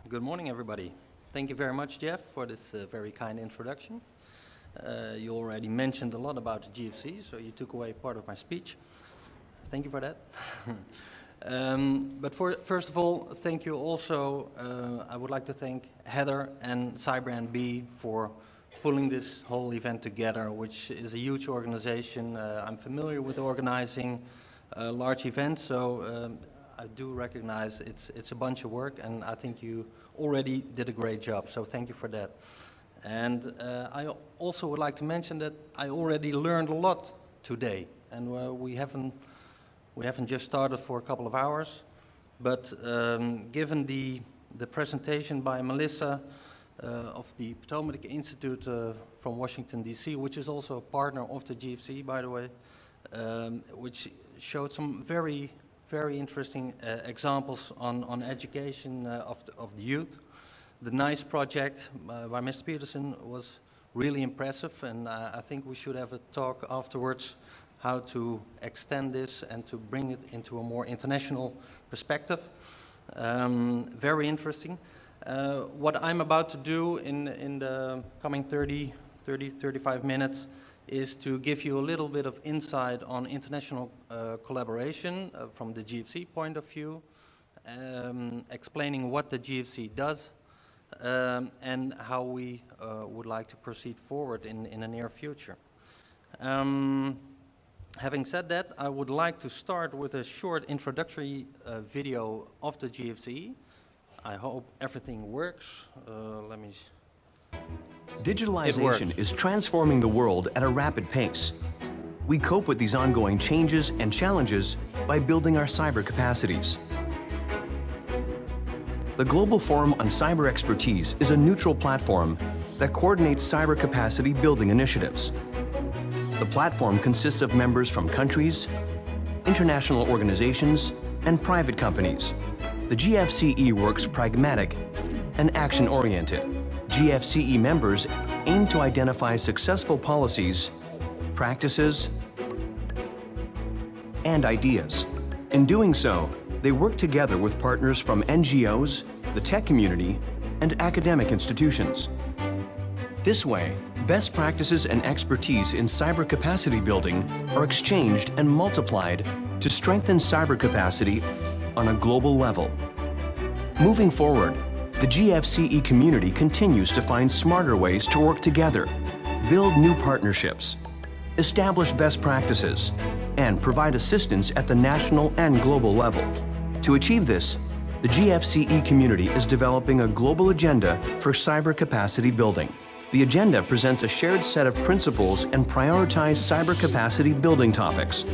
Good morning, everybody. Thank you very much, Jeff, for this very kind introduction. You already mentioned a lot about the GFC, so you took away part of my speech. Thank you for that. First of all, thank you also. I would like to thank Heather and CyberNB for pulling this whole event together, which is a huge organization. I'm familiar with organizing large events, so I do recognize it's a bunch of work, and I think you already did a great job, so thank you for that. And I also would like to mention that I already learned a lot today, and we haven't just started for a couple of hours, but given the presentation by Melissa of the Potomac Institute from Washington, D.C., which is also a partner of the GFC, by the way, which showed some very interesting examples on education of the youth. The NICE project by Mr. Peterson was really impressive, and I think we should have a talk afterwards how to extend this and to bring it into a more international perspective. Very interesting. What I'm about to do in the coming 35 minutes is to give you a little bit of insight on international collaboration from the GFC point of view, explaining what the GFC does and how we would like to proceed forward in the near future. Having said that, I would like to start with a short introductory video of the GFC. I hope everything works. Let me. Digitalization is transforming the world at a rapid pace. We cope with these ongoing changes and challenges by building our cyber capacities. The Global Forum on Cyber Expertise is a neutral platform that coordinates cyber capacity building initiatives. The platform consists of members from countries, international organizations, and private companies. The GFCE works pragmatic and action-oriented. GFCE members aim to identify successful policies, practices, and ideas. In doing so, they work together with partners from NGOs, the tech community, and academic institutions. This way, best practices and expertise in cyber capacity building are exchanged and multiplied to strengthen cyber capacity on a global level. Moving forward, the GFCE community continues to find smarter ways to work together, build new partnerships, establish best practices, and provide assistance at the national and global level. To achieve this, the GFCE community is developing a global agenda for cyber capacity building. The agenda presents a shared set of principles and prioritized cyber capacity building topics.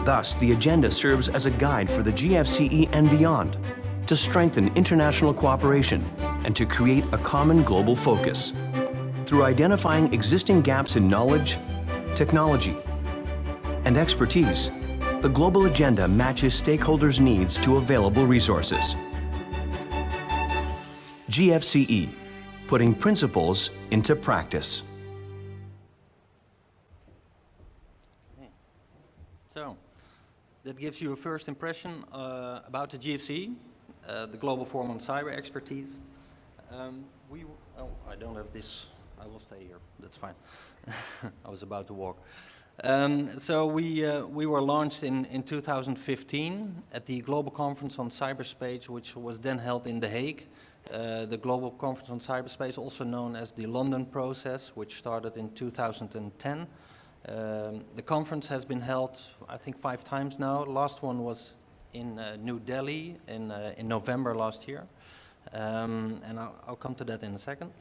Thus, the agenda serves as a guide for the GFCE and beyond, to strengthen international cooperation and to create a common global focus. Through identifying existing gaps in knowledge, technology, and expertise, the global agenda matches stakeholders' needs to available resources. GFCE, putting principles into practice. Okay. So, that gives you a first impression about the GFC. The Global Forum on Cyber Expertise. I don't have this. I will stay here. That's fine. I was about to walk. So we were launched in 2015 at the Global Conference on Cyberspace, which was then held in The Hague. The Global Conference on Cyberspace, also known as the London Process, which started in 2010. The conference has been held, I think, 5 times now. Last one was in New Delhi in November last year, and I'll come to that in a second.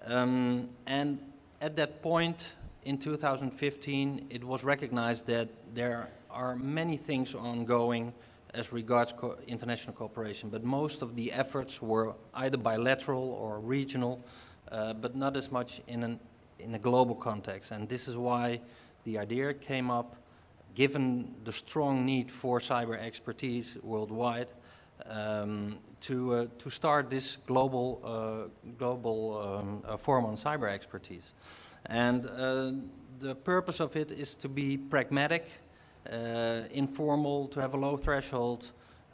And at that point in 2015, it was recognized that there are many things ongoing as regards international cooperation, but most of the efforts were either bilateral or regional, but not as much in a global context. And this is why the idea came up, given the strong need for cyber expertise worldwide, to start this global forum on cyber expertise. And the purpose of it is to be pragmatic, informal, to have a low threshold,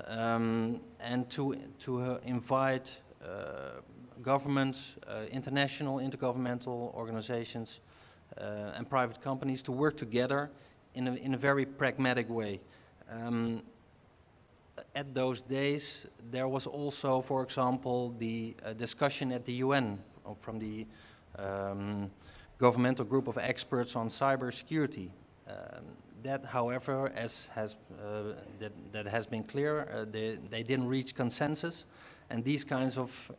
and to invite governments, international, intergovernmental organizations, and private companies to work together in a very pragmatic way. At those days, there was also, for example, the discussion at the UN from the governmental group of experts on cybersecurity. That, however, that has been clear, they didn't reach consensus, and these kinds of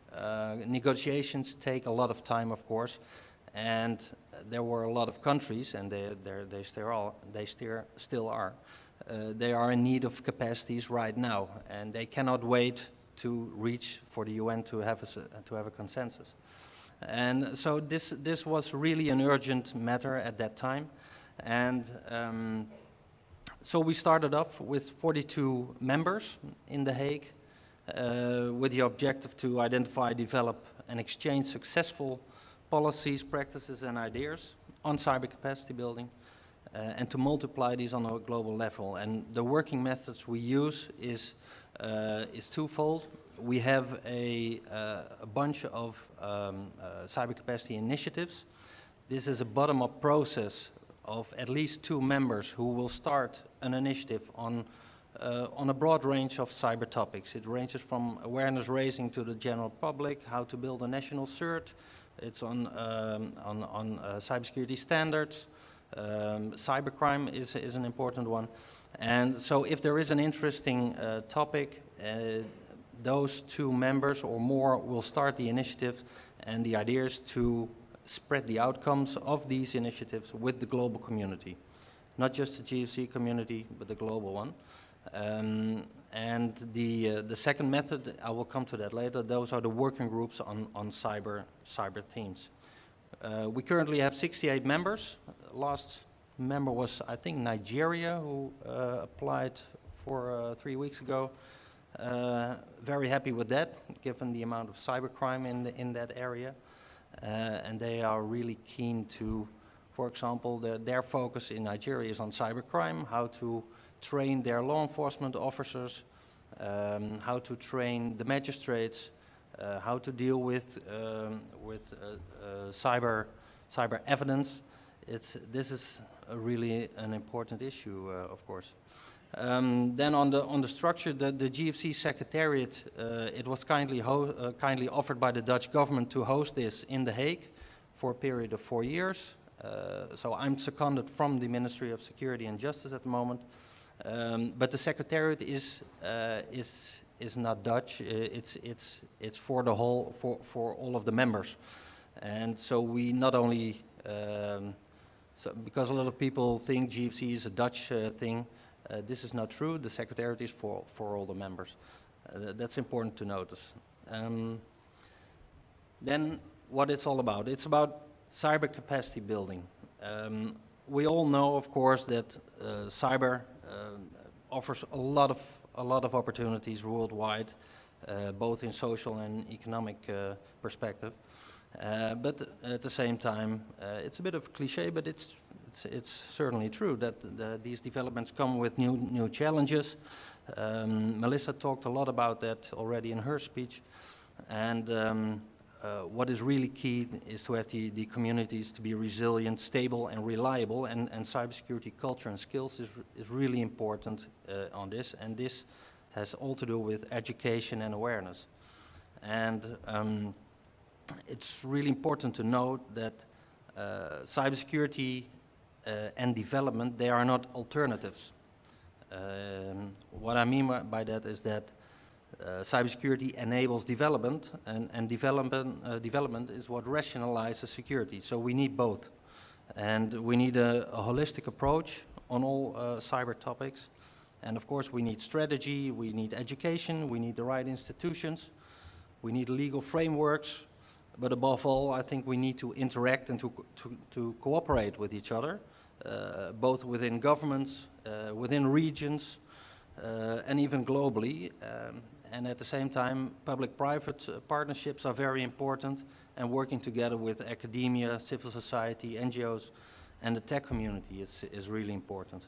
negotiations take a lot of time, of course, and there were a lot of countries, and they still are. They are in need of capacities right now, and they cannot wait to reach for the UN to have a consensus. And so this was really an urgent matter at that time, and so we started off with 42 members in The Hague with the objective to identify, develop, and exchange successful policies, practices, and ideas on cyber capacity building, and to multiply these on a global level. And the working methods we use is twofold. We have a bunch of cyber capacity initiatives. This is a bottom-up process of at least 2 members who will start an initiative on a broad range of cyber topics. It ranges from awareness raising to the general public, how to build a national CERT. It's on cybersecurity standards. Cybercrime is an important one. And so if there is an interesting topic, those 2 members or more will start the initiative, and the idea is to spread the outcomes of these initiatives with the global community. Not just the GFC community, but the global one. And the second method, I will come to that later, those are the working groups on cyber themes. We currently have 68 members. Last member was, I think, Nigeria, who applied for 3 weeks ago. Very happy with that, given the amount of cybercrime in that area. And they are really keen to, for example, their focus in Nigeria is on cybercrime, how to train their law enforcement officers, how to train the magistrates, how to deal with cyber evidence. This is really an important issue, of course. Then on the structure, the GFC Secretariat, it was kindly offered by the Dutch government to host this in The Hague for a period of 4 years. So I'm seconded from the Ministry of Security and Justice at the moment. But the Secretariat is not Dutch. It's for the whole, for all of the members. And so we not only, because a lot of people think GFC is a Dutch thing, this is not true. The Secretariat is for all the members. That's important to notice. Then what it's all about. It's about cyber capacity building. We all know, of course, that cyber offers a lot of opportunities worldwide, both in social and economic perspective. But at the same time, it's a bit of a cliche, but it's certainly true that these developments come with new challenges. Melissa talked a lot about that already in her speech, and what is really key is to have the communities to be resilient, stable, and reliable, and cybersecurity culture and skills is really important on this, and this has all to do with education and awareness. And it's really important to note that cybersecurity and development, they are not alternatives. What I mean by that is that cybersecurity enables development, and development is what rationalizes security. So we need both. And we need a holistic approach on all cyber topics. And of course we need strategy, we need education, we need the right institutions, we need legal frameworks, but above all, I think we need to interact and to cooperate with each other, both within governments, within regions, and even globally. And at the same time, public-private partnerships are very important, and working together with academia, civil society, NGOs, and the tech community is really important.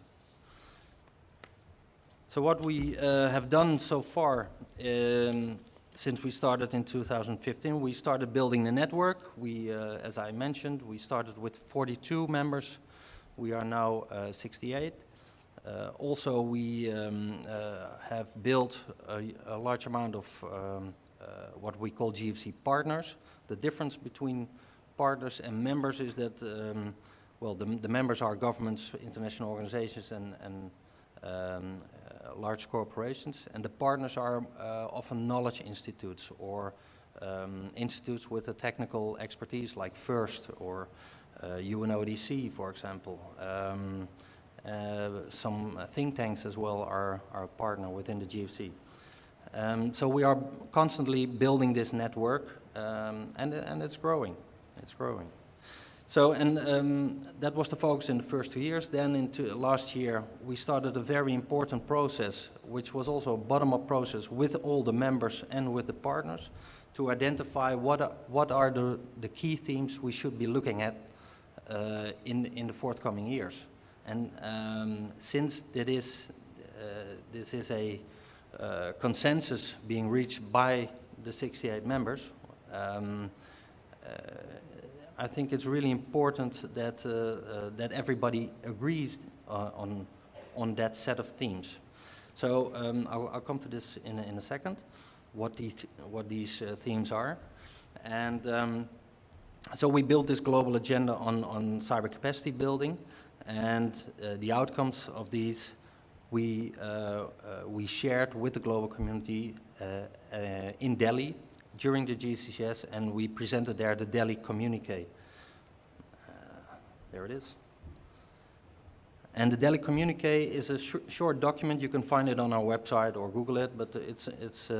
So what we have done so far since we started in 2015, we started building the network. We, as I mentioned, we started with 42 members. We are now 68. Also, we have built a large amount of what we call GFC partners. The difference between partners and members is that, well, the members are governments, international organizations, and large corporations, and the partners are often knowledge institutes or institutes with a technical expertise like FIRST or UNODC, for example. Some think tanks as well are a partner within the GFC. So we are constantly building this network, and it's growing. It's growing. So, and that was the focus in the first 2 years. Then into last year, we started a very important process, which was also a bottom-up process with all the members and with the partners to identify what are the key themes we should be looking at in the forthcoming years. And since this is a consensus being reached by the 68 members, I think it's really important that that everybody agrees on that set of themes. So I'll come to this in a second, what these themes are, and so we built this global agenda on cyber capacity building, and the outcomes of these we shared with the global community in Delhi during the GCCS, and we presented there the Delhi communique. There it is. And the Delhi communique is a short document. You can find it on our website or Google it, but it's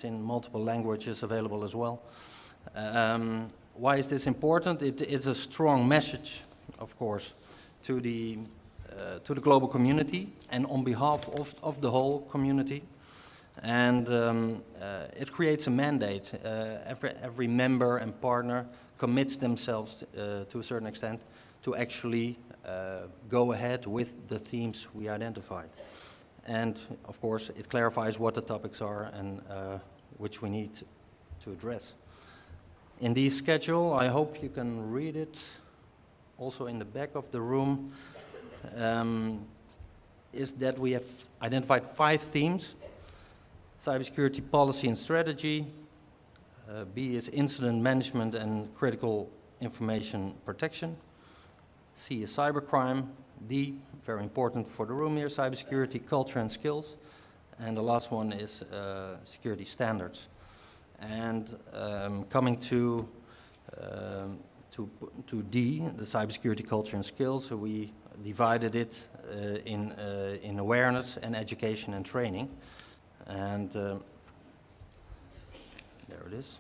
in multiple languages available as well. Why is this important? It is a strong message, of course, to the global community and on behalf of the whole community. And it creates a mandate. Every member and partner commits themselves to a certain extent to actually go ahead with the themes we identified. And of course, it clarifies what the topics are and which we need to address. In the schedule, I hope you can read it, also in the back of the room, is that we have identified 5 themes. Cybersecurity policy and strategy. B is incident management and critical information protection. C is cybercrime. D, very important for the room here, cybersecurity culture and skills. And the last one is security standards. And coming to D, the cybersecurity culture and skills, so we divided it in awareness and education and training. And there it is.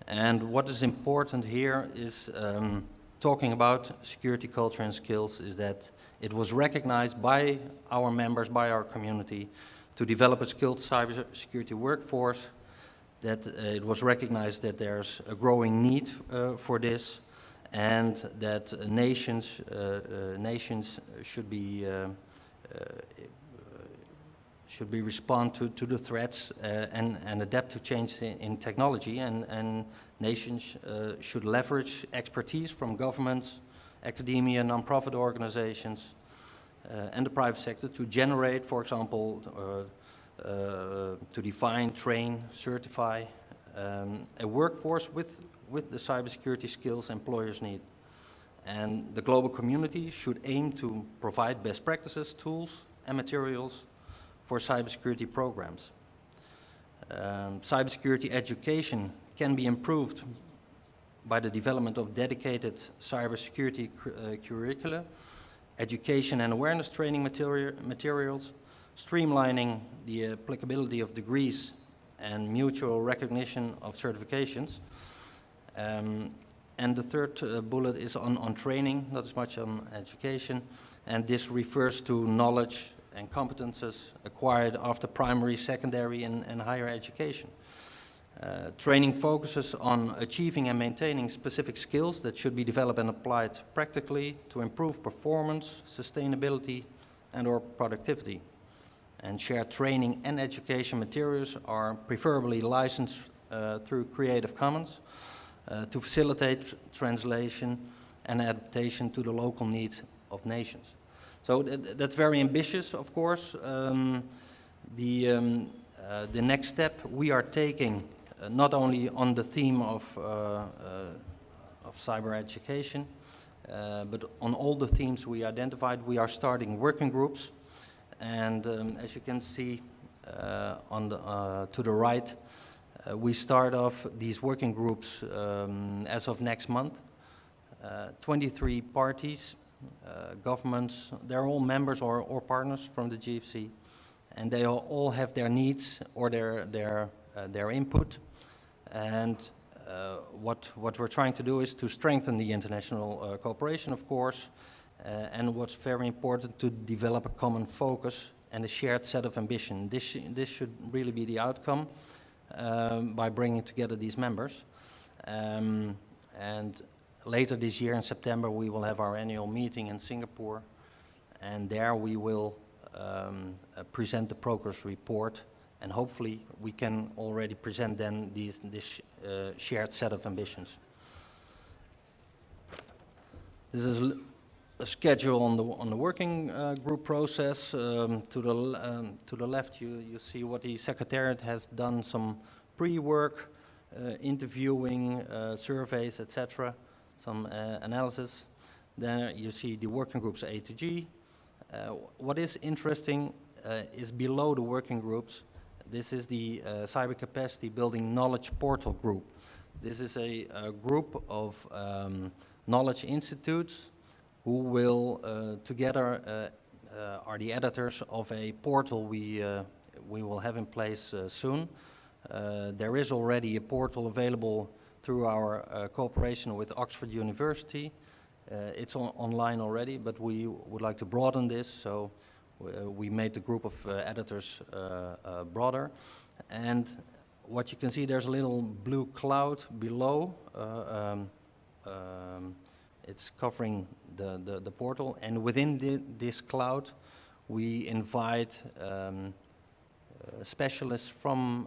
And what is important here is talking about security culture and skills is that it was recognized by our members, by our community, to develop a skilled cybersecurity workforce, that it was recognized that there's a growing need for this, and that nations should respond to the threats and adapt to change in technology, and nations should leverage expertise from governments, academia, non-profit organizations, and the private sector to generate, for example, to define, train, certify a workforce with the cybersecurity skills employers need. And the global community should aim to provide best practices, tools, and materials for cybersecurity programs. Cybersecurity education can be improved by the development of dedicated cybersecurity curricula, education and awareness training materials, streamlining the applicability of degrees and mutual recognition of certifications. And the third bullet is on training, not as much on education, and this refers to knowledge and competences acquired after primary, secondary, and higher education. Training focuses on achieving and maintaining specific skills that should be developed and applied practically to improve performance, sustainability, and/or productivity. and shared training and education materials are preferably licensed through Creative Commons to facilitate translation and adaptation to the local needs of nations. So that's very ambitious, of course. The next step we are taking, not only on the theme of cyber education, but on all the themes we identified, we are starting working groups. And as you can see to the right, we start off these working groups as of next month. 23 parties, governments, they're all members or partners from the GFC, and they all have their needs or their input. And what we're trying to do is to strengthen the international cooperation, of course, and what's very important, to develop a common focus and a shared set of ambition. This should really be the outcome by bringing together these members. And later this year in September, we will have our annual meeting in Singapore, and there we will present the progress report, and hopefully we can already present then this shared set of ambitions. This is a schedule on the working group process. To the left, you see what the Secretariat has done, some pre-work, interviewing, surveys, etc., some analysis. Then you see the working groups A to G. What is interesting is below the working groups, this is the Cyber Capacity Building Knowledge Portal group. This is a group of knowledge institutes who will together are the editors of a portal we will have in place soon. There is already a portal available through our cooperation with Oxford University. It's online already, but we would like to broaden this, so we made the group of editors broader. And what you can see, there's a little blue cloud below. It's covering the portal, and within this cloud we invite specialists from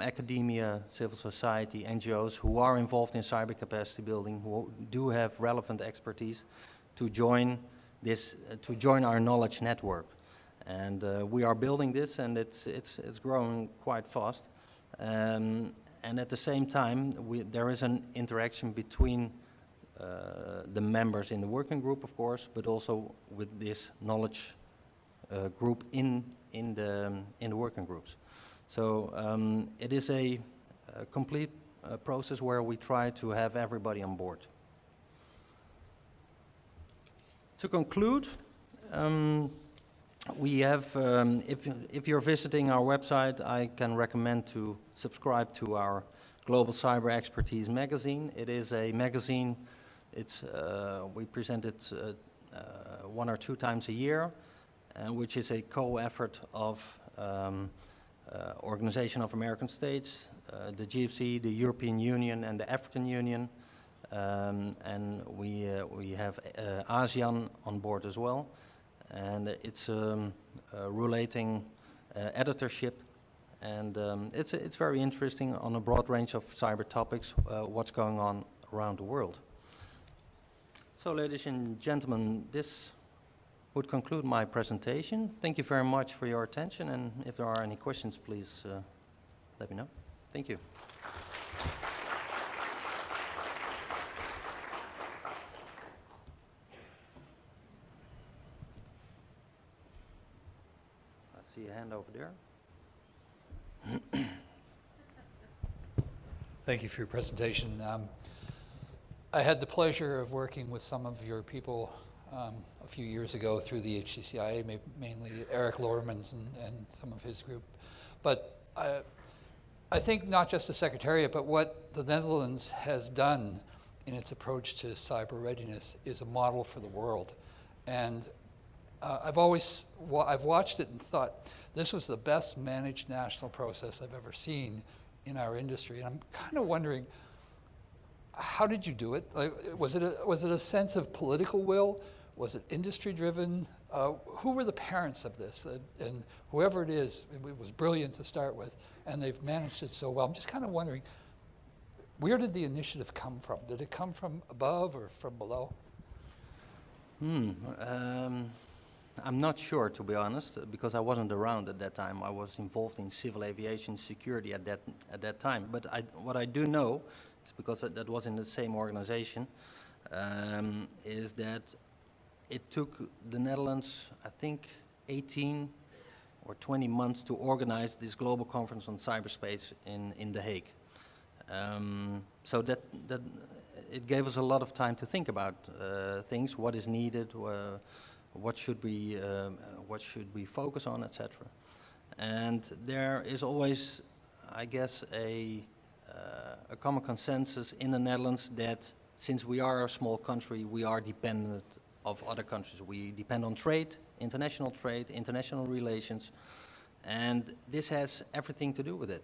academia, civil society, NGOs who are involved in cyber capacity building, who do have relevant expertise, to join this, to join our knowledge network. And we are building this, and it's growing quite fast. And at the same time, there is an interaction between the members in the working group, of course, but also with this knowledge group in the working groups. So it is a complete process where we try to have everybody on board. To conclude, we have, if you're visiting our website, I can recommend to subscribe to our Global Cyber Expertise magazine. It is a magazine. It's we present it 1 or 2 times a year, which is a co-effort of Organization of American States, the GFC, the European Union, and the African Union, and we have ASEAN on board as well, and it's a rotating editorship, and it's very interesting on a broad range of cyber topics, what's going on around the world. So, ladies and gentlemen, this would conclude my presentation. Thank you very much for your attention, and if there are any questions, please let me know. Thank you. I see a hand over there. Thank you for your presentation. I had the pleasure of working with some of your people a few years ago through the HCCIA, mainly Eric Lohrmans and some of his group. But I think not just the Secretariat, but what the Netherlands has done in its approach to cyber readiness is a model for the world. And I've watched it and thought, this was the best managed national process I've ever seen in our industry. And I'm kind of wondering, how did you do it? Like, was it a sense of political will? Was it industry-driven? Who were the parents of this? And whoever it is, it was brilliant to start with, and they've managed it so well. I'm just kind of wondering, where did the initiative come from? Did it come from above or from below? I'm not sure, to be honest, because I wasn't around at that time. I was involved in civil aviation security at that time. But what I do know, is because that was in the same organization, is that it took the Netherlands, I think, 18 or 20 months to organize this global conference on cyberspace in The Hague. So that it gave us a lot of time to think about things, what is needed, what should we focus on, etc. And there is always, I guess, a common consensus in the Netherlands that since we are a small country, we are dependent of other countries. We depend on trade, international relations, and this has everything to do with it.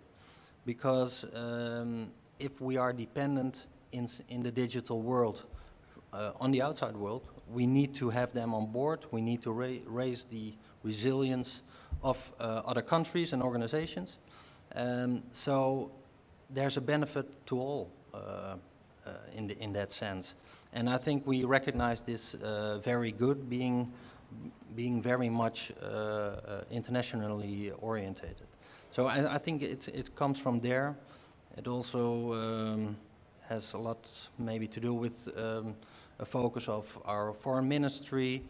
Because if we are dependent in the digital world, on the outside world, we need to have them on board. We need to raise the resilience of other countries and organizations. So there's a benefit to all in that sense. And I think we recognize this very good, being very much internationally orientated. So I think it comes from there. It also has a lot maybe to do with a focus of our foreign ministry,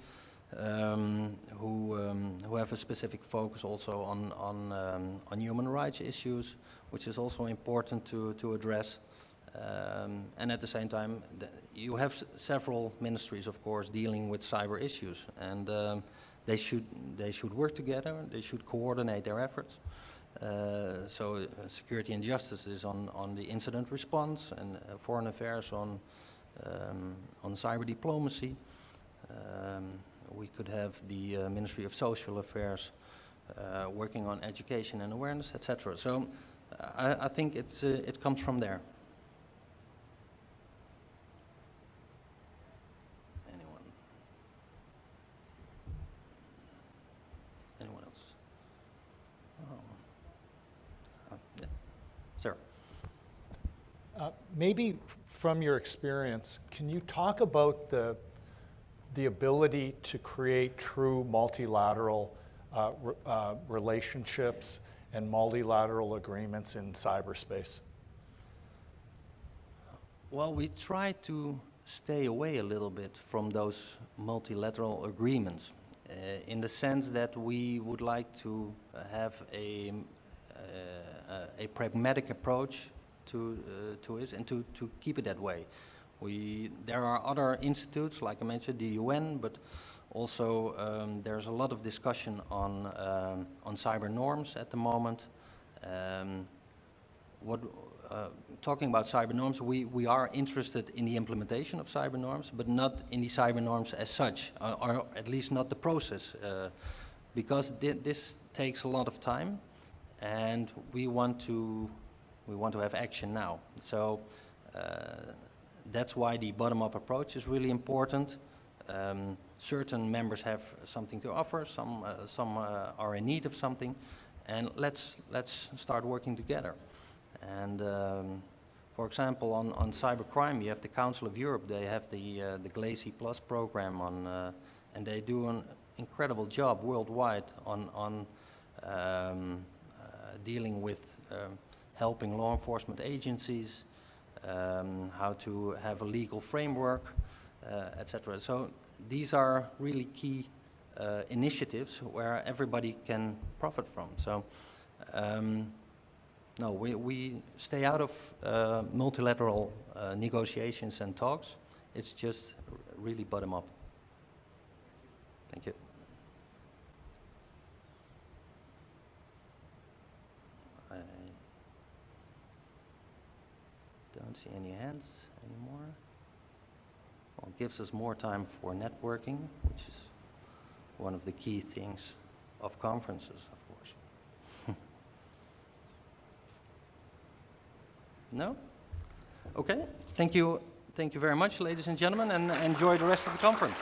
who have a specific focus also on human rights issues, which is also important to address. And at the same time, you have several ministries, of course, dealing with cyber issues, and they should work together. They should coordinate their efforts. So security and justice is on the incident response, and foreign affairs on cyber diplomacy. We could have the Ministry of Social Affairs working on education and awareness, etc. So I think it comes from there. Anyone else? Yeah. Sir. Maybe from your experience, can you talk about the ability to create true multilateral relationships and multilateral agreements in cyberspace? Well, we try to stay away a little bit from those multilateral agreements, in the sense that we would like to have a pragmatic approach to it, and to keep it that way. There are other institutes, like I mentioned, the UN, but also there's a lot of discussion on cyber norms at the moment. Talking about cyber norms, we are interested in the implementation of cyber norms, but not in the cyber norms as such, or at least not the process, because this takes a lot of time, and we want to have action now. So that's why the bottom-up approach is really important. Certain members have something to offer, some are in need of something, and let's start working together. And for example, on cybercrime, you have the Council of Europe. They have the GLACY Plus program and they do an incredible job worldwide on dealing with helping law enforcement agencies, how to have a legal framework, etc. So these are really key initiatives where everybody can profit from. So no, we stay out of multilateral negotiations and talks. It's just really bottom up. Thank you. I don't see any hands anymore. Well, it gives us more time for networking, which is one of the key things of conferences, of course. No? Okay. Thank you very much, ladies and gentlemen, and enjoy the rest of the conference.